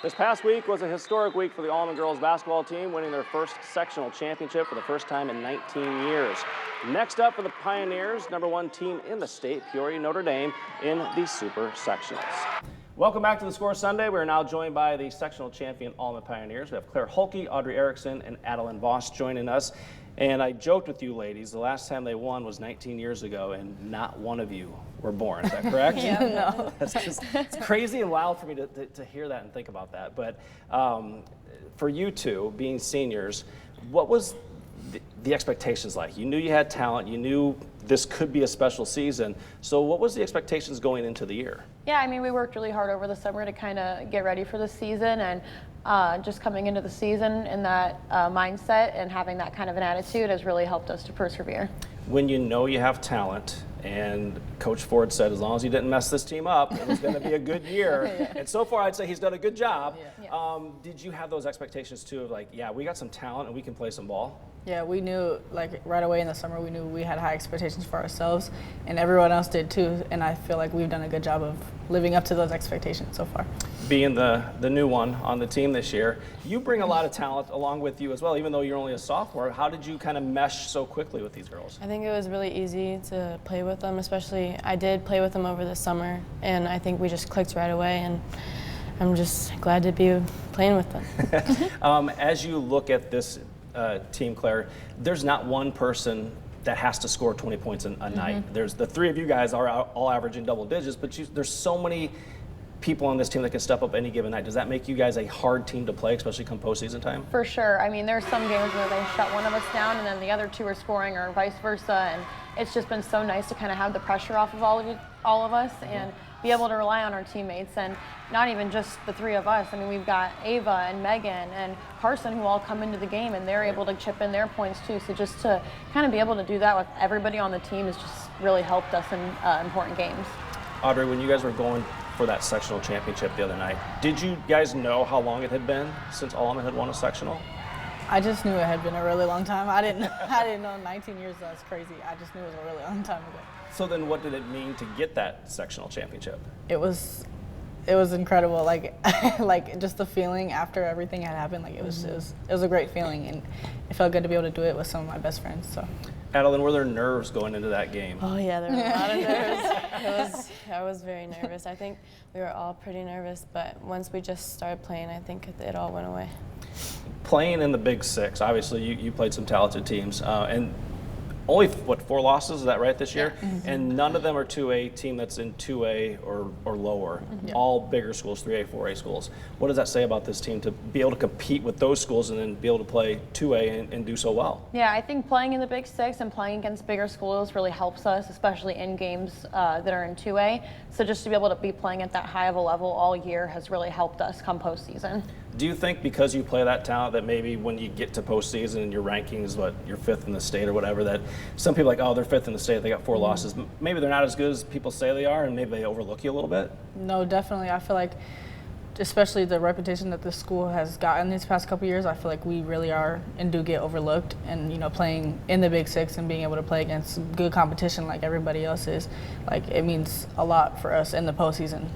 This past week was a historic week for the Alleman Girls Basketball team, winning their first sectional championship for the first time in 19 years. Next up for the Pioneers, #1 team in the state, Peoria Notre Dame, in the Super Sectionals. Welcome back to the Score Sunday. We are now joined by the sectional champion Alleman Pioneers. We have Claire Holke, Audrey Erickson, and Adeline Voss joining us. And I joked with you ladies, the last time they won was 19 years ago, and not one of you were born. Is that correct? Yeah, no. It's crazy and wild for me to hear that and think about that. But for you two, being seniors, what was the expectations like? You knew you had talent. You knew this could be a special season. So what was the expectations going into the year? Yeah, I mean, we worked really hard over the summer to kind of get ready for the season, and just coming into the season in that mindset and having that kind of an attitude has really helped us to persevere. When you know you have talent, and Coach Ford said as long as he didn't mess this team up, it was going to be a good year. Yeah. And so far I'd say he's done a good job. Yeah. Did you have those expectations too of like, yeah, we got some talent and we can play some ball? Yeah, we knew, like, right away in the summer, we knew we had high expectations for ourselves, and everyone else did too, and I feel like we've done a good job of living up to those expectations so far. Being the new one on the team this year, you bring a lot of talent along with you as well, even though you're only a sophomore. How did you kind of mesh so quickly with these girls? I think it was really easy to play with them, especially I did play with them over the summer, and I think we just clicked right away, and I'm just glad to be playing with them. As you look at this team, Claire, there's not one person that has to score 20 points a night. There's the three of you guys are all averaging double digits, but there's so many people on this team that can step up any given night. Does that make you guys a hard team to play, especially come postseason time? For sure. I mean, there's some games where they shut one of us down and then the other two are scoring, or vice versa, and it's just been so nice to kind of have the pressure off of all of us and be able to rely on our teammates, and not even just the three of us. I mean, we've got Ava and Megan and Carson who all come into the game, and they're able to chip in their points too. So just to kind of be able to do that with everybody on the team has just really helped us in important games. Audrey, when you guys were going for that sectional championship the other night, did you guys know how long it had been since Alleman had won a sectional? I just knew it had been a really long time. I didn't know 19 years, that's crazy. I just knew it was a really long time ago. So then what did it mean to get that sectional championship? It was incredible. Like just the feeling after everything had happened, like it was a great feeling, and it felt good to be able to do it with some of my best friends. So. Adeline, were there nerves going into that game? Oh yeah, there were a lot of nerves. I was very nervous. I think we were all pretty nervous, but once we just started playing, I think it all went away. Playing in the Big Six, obviously you played some talented teams, and only, 4 losses, is that right, this year? Yeah. And none of them are to a team that's in 2A or lower, all bigger schools, 3A, 4A schools. What does that say about this team to be able to compete with those schools and then be able to play 2A and do so well? Yeah, I think playing in the Big Six and playing against bigger schools really helps us, especially in games that are in 2A. So just to be able to be playing at that high of a level all year has really helped us come postseason. Do you think because you play that talent that maybe when you get to postseason and your ranking is you're 5th in the state or whatever, that some people are like, oh, they're 5th in the state, they got 4 losses. Maybe they're not as good as people say they are, and maybe they overlook you a little bit? No, definitely. I feel like, especially the reputation that this school has gotten these past couple years, I feel like we really are and do get overlooked. And playing in the Big Six and being able to play against good competition like everybody else is, like, it means a lot for us in the postseason.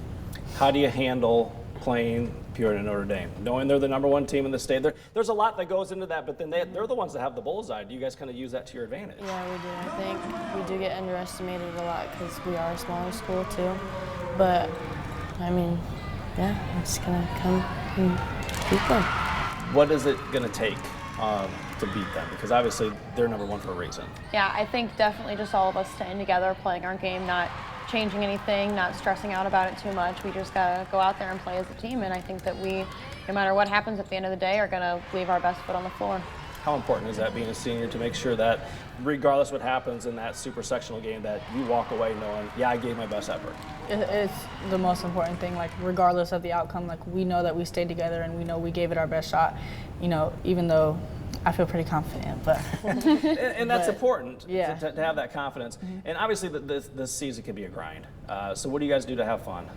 How do you handle playing Peoria Notre Dame, knowing they're the #1 team in the state? There's a lot that goes into that, but then they're the ones that have the bullseye. Do you guys kind of use that to your advantage? Yeah, we do. I think we do get underestimated a lot because we are a smaller school too. But I mean, yeah, I'm just gonna come and beat them. What is it gonna take to beat them? Because obviously they're #1 for a reason. Yeah, I think definitely just all of us staying together, playing our game, not changing anything, not stressing out about it too much. We just gotta go out there and play as a team, and I think that we, no matter what happens at the end of the day, are gonna leave our best foot on the floor. How important is that being a senior to make sure that regardless what happens in that super sectional game that you walk away knowing, yeah, I gave my best effort? It's the most important thing, like regardless of the outcome, like we know that we stayed together and we know we gave it our best shot, even though I feel pretty confident, but and that's important, yeah, to have that confidence. And obviously, this season can be a grind. So, what do you guys do to have fun?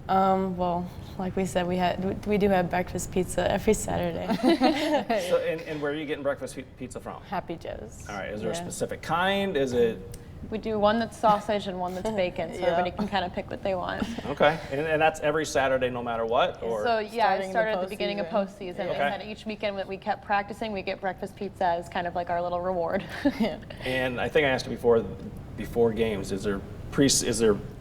Well, like we said, we do have breakfast pizza every Saturday. So, and where are you getting breakfast pizza from? Happy Joe's. All right. Is there a specific kind? Is it We do one that's sausage and one that's bacon, so everybody can kind of pick what they want. Okay, and that's every Saturday, no matter what, or So yeah, it Starting started the at the beginning of postseason, Okay. and then each weekend that we kept practicing, we get breakfast pizza as kind of like our little reward. And I think I asked you before games, is there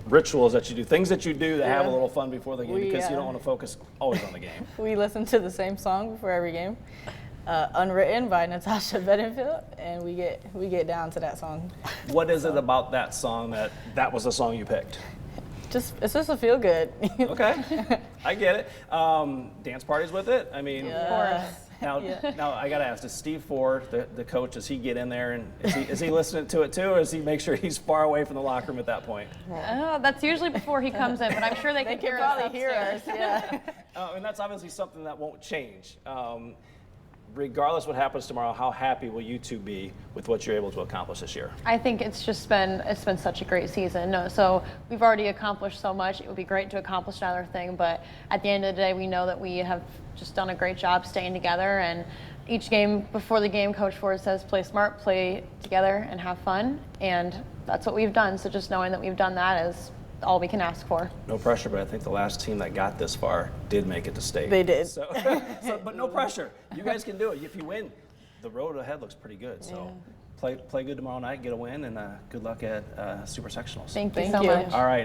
rituals that you do, things that you do to have a little fun before the game, because you don't want to focus always on the game? We listen to the same song before every game, Unwritten by Natasha Bedingfield, and we get down to that song. What is it about that song that was the song you picked? It's just a feel good. Okay, I get it. Dance parties with it? I mean, Of course. now I gotta ask, does Steve Ford, the coach, does he get in there and is he listening to it too, or does he make sure he's far away from the locker room at that point? That's usually before he comes in, but I'm sure they can hear us probably hear us. upstairs. Yeah. And that's obviously something that won't change. Regardless what happens tomorrow, how happy will you two be with what you're able to accomplish this year? I think it's been such a great season. No, so we've already accomplished so much. It would be great to accomplish another thing, but at the end of the day, we know that we have just done a great job staying together. And each game, before the game, Coach Ford says, play smart, play together, and have fun. And that's what we've done. So just knowing that we've done that is all we can ask for. No pressure, but I think the last team that got this far did make it to state. They did. So, but no pressure. You guys can do it. If you win, the road ahead looks pretty good. So play good tomorrow night, get a win, and good luck at Super Sectionals. Thank you so you. much. All right.